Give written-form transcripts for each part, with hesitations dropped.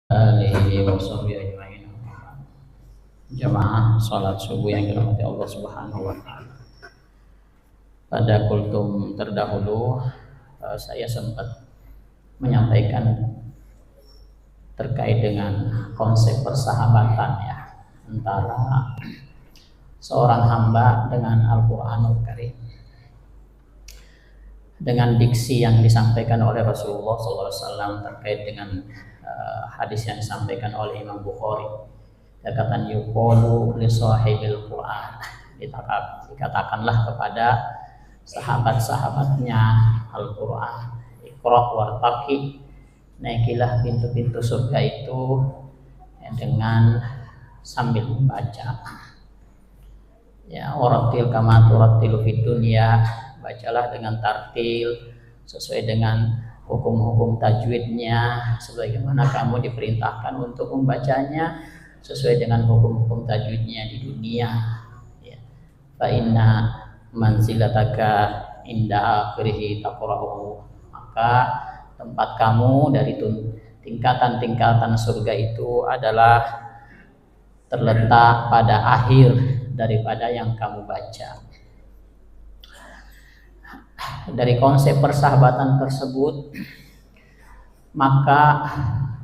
alihi wa sahbihi ajma'in. Jamaah salat subuh yang dirahmati Allah Subhanahu wa taala. Pada kultum terdahulu saya sempat menyampaikan terkait dengan konsep persahabatan ya antara seorang hamba dengan Al-Qur'anul Karim. Dengan diksi yang disampaikan oleh Rasulullah SAW terkait dengan hadis yang disampaikan oleh Imam Bukhari, dikatakan yuqalu li sahibil Qur'an, dikatakanlah kepada sahabat-sahabatnya Al-Qur'an, iqra wartaqi, naikilah pintu-pintu surga itu dengan sambil membaca. Ya, warattil kama turattilu fid dunya, bacalah dengan tartil sesuai dengan hukum-hukum tajwidnya sebagaimana kamu diperintahkan untuk membacanya sesuai dengan hukum-hukum tajwidnya di dunia ya. Fa inna manzilataka inda akhirih taqra'u, maka tempat kamu dari tingkatan-tingkatan surga itu adalah terletak pada akhir daripada yang kamu baca. Dari konsep persahabatan tersebut maka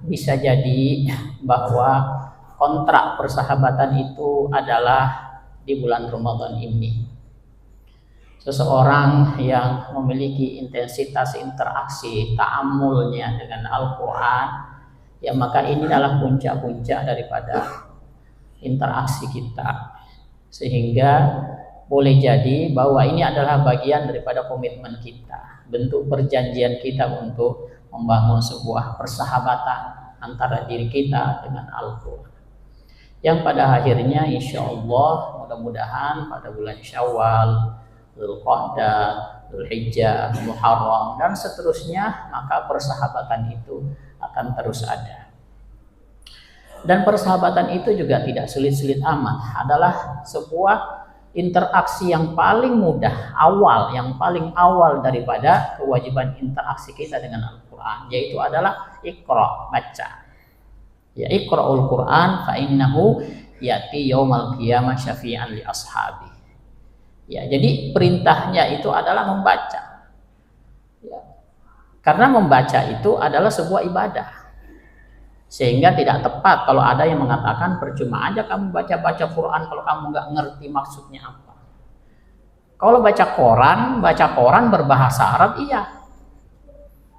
bisa jadi bahwa kontrak persahabatan itu adalah di bulan Ramadan ini. Seseorang yang memiliki intensitas interaksi ta'amulnya dengan Al-Quran, ya maka ini adalah puncak-puncak daripada interaksi kita, sehingga boleh jadi bahwa ini adalah bagian daripada komitmen kita, bentuk perjanjian kita untuk membangun sebuah persahabatan antara diri kita dengan Al-Quran, yang pada akhirnya insya Allah mudah-mudahan pada bulan Syawal, Dzulqa'dah, Dzulhijjah, Muharram dan seterusnya, maka persahabatan itu akan terus ada. Dan persahabatan itu juga tidak sulit-sulit amat, adalah sebuah interaksi yang paling mudah, yang paling awal daripada kewajiban interaksi kita dengan Al-Quran, yaitu adalah iqra, baca. Ya, iqra'ul Quran fa innahu yati yaumal qiyamah syafi'an li ashabi. Ya, jadi perintahnya itu adalah membaca. Ya. Karena membaca itu adalah sebuah ibadah. Sehingga tidak tepat kalau ada yang mengatakan percuma aja kamu baca-baca Quran kalau kamu nggak ngerti maksudnya apa. Kalau baca koran berbahasa Arab iya.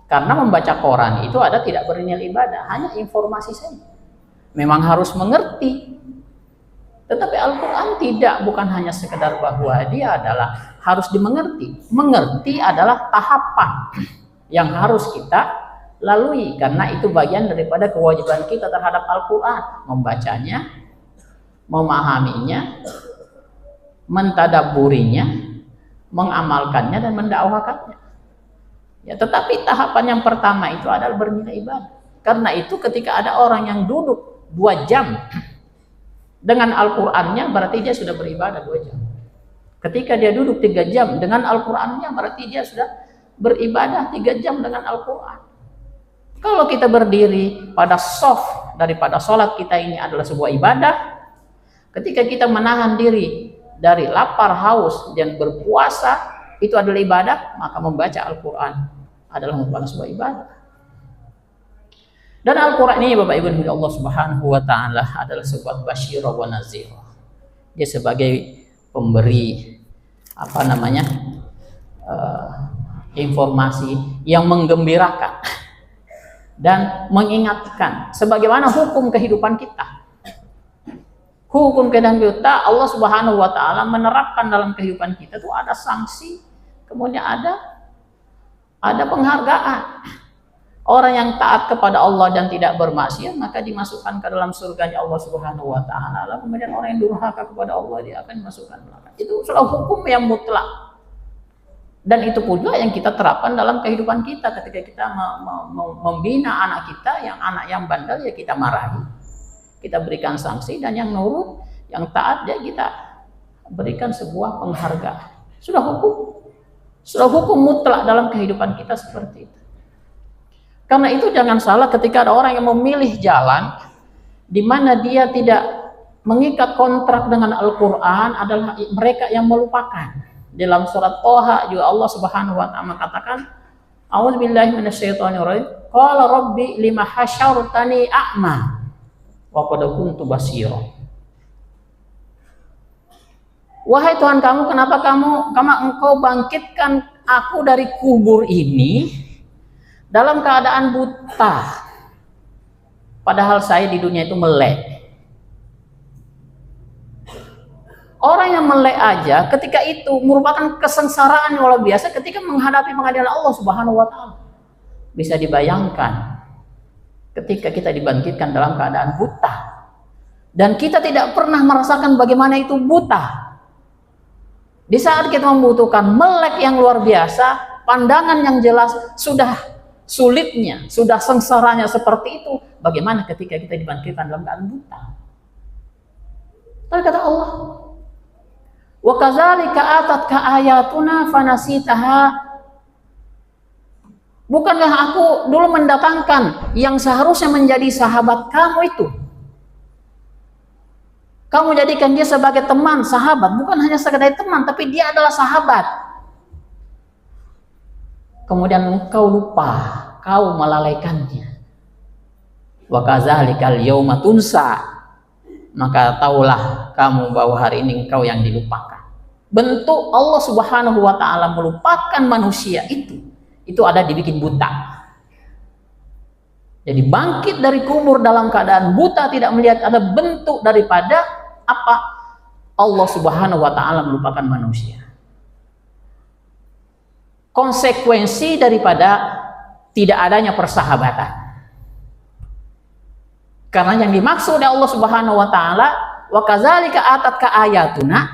Karena membaca koran itu tidak bernilai ibadah, hanya informasi saja. Memang harus mengerti. Tetapi Al-Quran tidak, bukan hanya sekedar bahwa dia adalah harus dimengerti. Mengerti adalah tahapan yang harus kita lalui, karena itu bagian daripada kewajiban kita terhadap Al-Quran, membacanya, memahaminya, mentadabburinya, mengamalkannya dan mendakwakannya. Ya, tetapi tahapan yang pertama itu adalah bernilai ibadah. Karena itu ketika ada orang yang duduk 2 jam dengan Al-Qurannya, berarti dia sudah beribadah 2 jam. Ketika dia duduk 3 jam dengan Al-Qurannya, berarti dia sudah beribadah 3 jam dengan Al-Quran. Kalau kita berdiri pada soft daripada sholat kita ini adalah sebuah ibadah, ketika kita menahan diri dari lapar, haus, dan berpuasa itu adalah ibadah, maka membaca Al-Quran adalah merupakan sebuah ibadah. Dan Al-Quran ini Bapak Ibu Allah Subhanahu wa taala adalah sebuah basyirah wa nazirah. Dia sebagai pemberi informasi yang menggembirakan dan mengingatkan sebagaimana hukum kehidupan kita. Hukum kehidupan kita Allah Subhanahu wa taala menerapkan dalam kehidupan kita itu ada sanksi, kemudian ada penghargaan. Orang yang taat kepada Allah dan tidak bermaksiat maka dimasukkan ke dalam surganya Allah Subhanahu wa taala. Kemudian orang yang durhaka kepada Allah dia akan dimasukkan neraka. Itu adalah hukum yang mutlak. Dan itu pula yang kita terapkan dalam kehidupan kita ketika kita membina anak kita, anak yang bandel ya kita marahi, kita berikan sanksi, dan yang nurut, yang taat ya kita berikan sebuah penghargaan. Sudah hukum mutlak dalam kehidupan kita seperti itu. Karena itu jangan salah ketika ada orang yang memilih jalan di mana dia tidak mengikat kontrak dengan Al-Quran, adalah mereka yang melupakan. Dalam surat Toha juga Allah Subhanahu wa taala katakan, A'udzubillahi minasyaitonirrajim. Qala rabbi lima hasyartani a'ma wa qad kuntu basira. Wahai Tuhan kamu, kenapa engkau bangkitkan aku dari kubur ini dalam keadaan buta, padahal saya di dunia itu melek. Orang yang melek aja ketika itu merupakan kesengsaraan yang luar biasa ketika menghadapi pengadilan Allah Subhanahu wa taala. Bisa dibayangkan ketika kita dibangkitkan dalam keadaan buta dan kita tidak pernah merasakan bagaimana itu buta. Di saat kita membutuhkan melek yang luar biasa, pandangan yang jelas, sudah sulitnya, sudah sengsaranya seperti itu, bagaimana ketika kita dibangkitkan dalam keadaan buta? Tapi kata Allah, wa kadzalika atatka ayatuna fanasitaha. Bukankah aku dulu mendatangkan yang seharusnya menjadi sahabat kamu itu? Kamu jadikan dia sebagai teman, sahabat, bukan hanya sekedar teman, tapi dia adalah sahabat. Kemudian engkau lupa, kau melalaikannya. Wa kadzalikal yauma tunsa. Maka taulah kamu bahwa hari ini engkau yang dilupakan. Bentuk Allah Subhanahu wa taala melupakan manusia itu ada dibikin buta. Jadi bangkit dari kubur dalam keadaan buta, tidak melihat ada bentuk daripada apa Allah Subhanahu wa taala melupakan manusia. Konsekuensi daripada tidak adanya persahabatan. Karena yang dimaksud oleh Allah Subhanahu wa taala, wa kadzalika atatka ayatuna,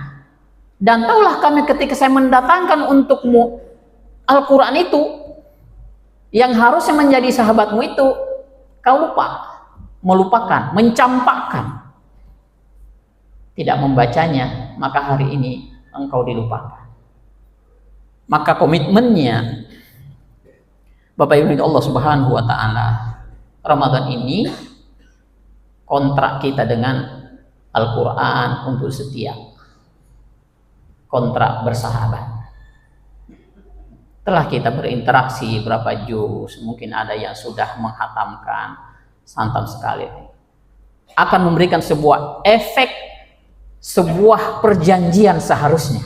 dan taulah kami ketika saya mendatangkan untukmu Al-Qur'an itu yang harusnya menjadi sahabatmu itu, kau lupa, melupakan, mencampakkan, tidak membacanya, maka hari ini engkau dilupakan. Maka komitmennya Bapak Ibu Allah Subhanahu wa taala, Ramadan ini kontrak kita dengan Al-Quran untuk setia, kontrak bersahabat. Telah kita berinteraksi berapa juz, mungkin ada yang sudah menghatamkan, santam sekali, akan memberikan sebuah efek, sebuah perjanjian seharusnya,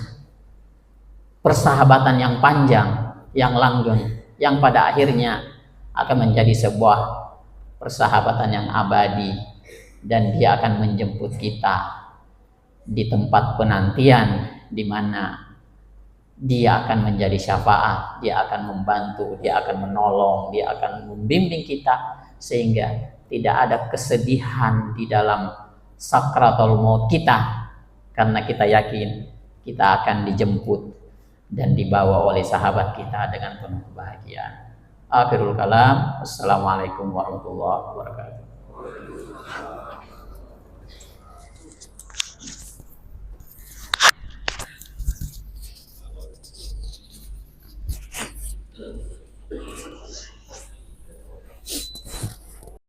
persahabatan yang panjang, yang langgeng, yang pada akhirnya akan menjadi sebuah persahabatan yang abadi, dan dia akan menjemput kita di tempat penantian di mana dia akan menjadi syafaat, dia akan membantu, dia akan menolong, dia akan membimbing kita sehingga tidak ada kesedihan di dalam sakratul maut kita, karena kita yakin kita akan dijemput dan dibawa oleh sahabat kita dengan penuh kebahagiaan. Akhirul kalam, assalamualaikum warahmatullahi wabarakatuh.